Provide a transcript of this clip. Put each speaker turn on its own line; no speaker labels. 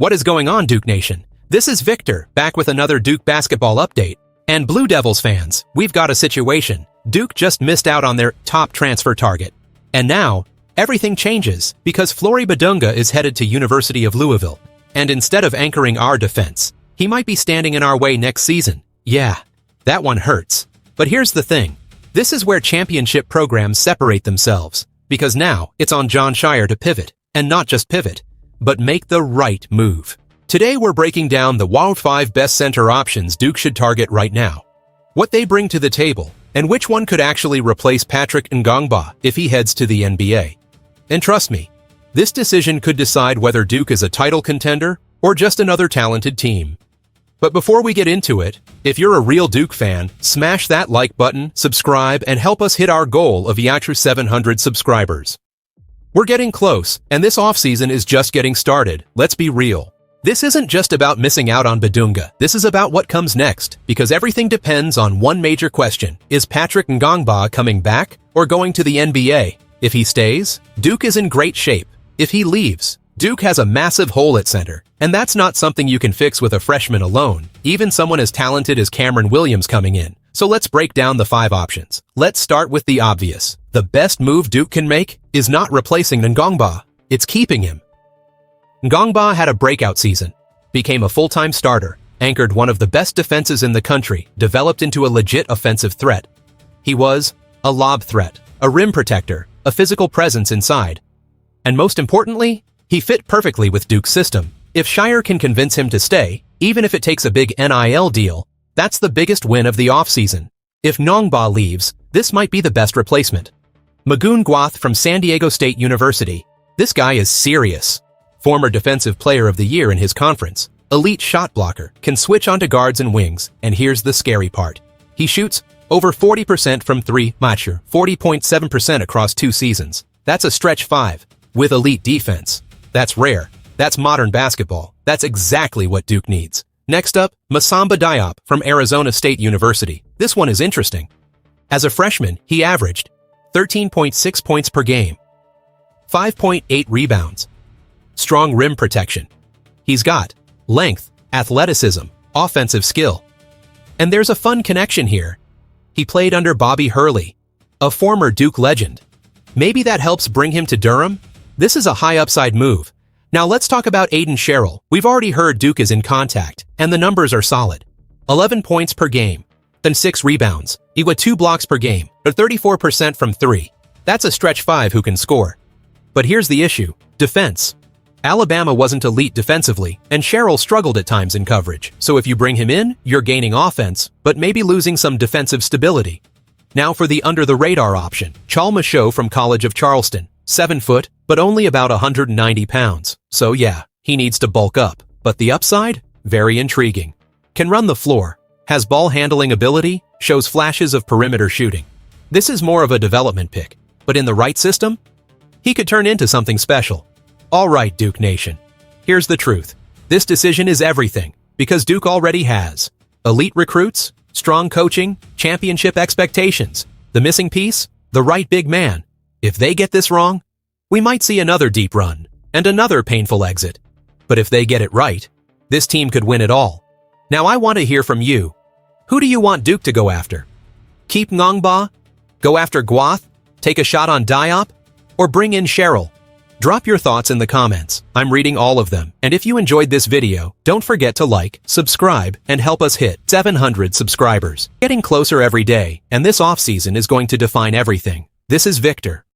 What is going on, Duke Nation? This is Victor, back with another Duke basketball update. And Blue Devils fans, we've got a situation. Duke just missed out on their top transfer target. And now, everything changes because Flory Badunga is headed to University of Louisville. And instead of anchoring our defense, he might be standing in our way next season. Yeah, that one hurts. But here's the thing. This is where championship programs separate themselves. Because now, it's on Jon Scheyer to pivot. And not just pivot, but make the right move. Today we're breaking down the 5 best center options Duke should target right now, what they bring to the table, and which one could actually replace Patrick Ngongba if he heads to the NBA. And trust me, this decision could decide whether Duke is a title contender or just another talented team. But before we get into it, if you're a real Duke fan, smash that like button, subscribe, and help us hit our goal of 700 subscribers. We're getting close, and this offseason is just getting started. Let's be real. This isn't just about missing out on Badunga. This is about what comes next, because everything depends on one major question. Is Patrick Ngongba coming back or going to the NBA? If he stays, Duke is in great shape. If he leaves, Duke has a massive hole at center, and that's not something you can fix with a freshman alone, even someone as talented as Cameron Williams coming in. So let's break down the 5 options. Let's start with the obvious. The best move Duke can make is not replacing Ngongba, it's keeping him. Ngongba had a breakout season, became a full-time starter, anchored one of the best defenses in the country, developed into a legit offensive threat. He was a lob threat, a rim protector, a physical presence inside. And most importantly, he fit perfectly with Duke's system. If Scheyer can convince him to stay, even if it takes a big NIL deal, that's the biggest win of the offseason. If Ngongba leaves, this might be the best replacement. Ngongba from San Diego State University. This guy is serious. Former Defensive Player of the Year in his conference. Elite shot blocker, can switch onto guards and wings, and here's the scary part. He shoots over 40% from 3, 40.7% across 2 seasons. That's a stretch 5. With elite defense. That's rare. That's modern basketball. That's exactly what Duke needs. Next up, Masamba Diop from Arizona State University. This one is interesting. As a freshman, he averaged 13.6 points per game, 5.8 rebounds, strong rim protection. He's got length, athleticism, offensive skill. And there's a fun connection here. He played under Bobby Hurley, a former Duke legend. Maybe that helps bring him to Durham? This is a high upside move. Now let's talk about Aiden Sherrill. We've already heard Duke is in contact, and the numbers are solid. 11 points per game, then 6 rebounds, equal 2 blocks per game, or 34% from 3. That's a stretch 5 who can score. But here's the issue, defense. Alabama wasn't elite defensively, and Sherrill struggled at times in coverage. So if you bring him in, you're gaining offense, but maybe losing some defensive stability. Now for the under-the-radar option, Chalma Show from College of Charleston. 7 foot, but only about 190 pounds. So yeah, he needs to bulk up. But the upside? Very intriguing. Can run the floor, has ball handling ability, shows flashes of perimeter shooting. This is more of a development pick, but in the right system, he could turn into something special. All right, Duke Nation. Here's the truth. This decision is everything, because Duke already has elite recruits, strong coaching, championship expectations. The missing piece? The right big man. If they get this wrong, we might see another deep run and another painful exit. But if they get it right, this team could win it all. Now I want to hear from you. Who do you want Duke to go after? Keep Ngongba? Go after Gwath? Take a shot on Diop? Or bring in Sherrill? Drop your thoughts in the comments. I'm reading all of them. And if you enjoyed this video, don't forget to like, subscribe, and help us hit 700 subscribers. Getting closer every day, and this offseason is going to define everything. This is Victor.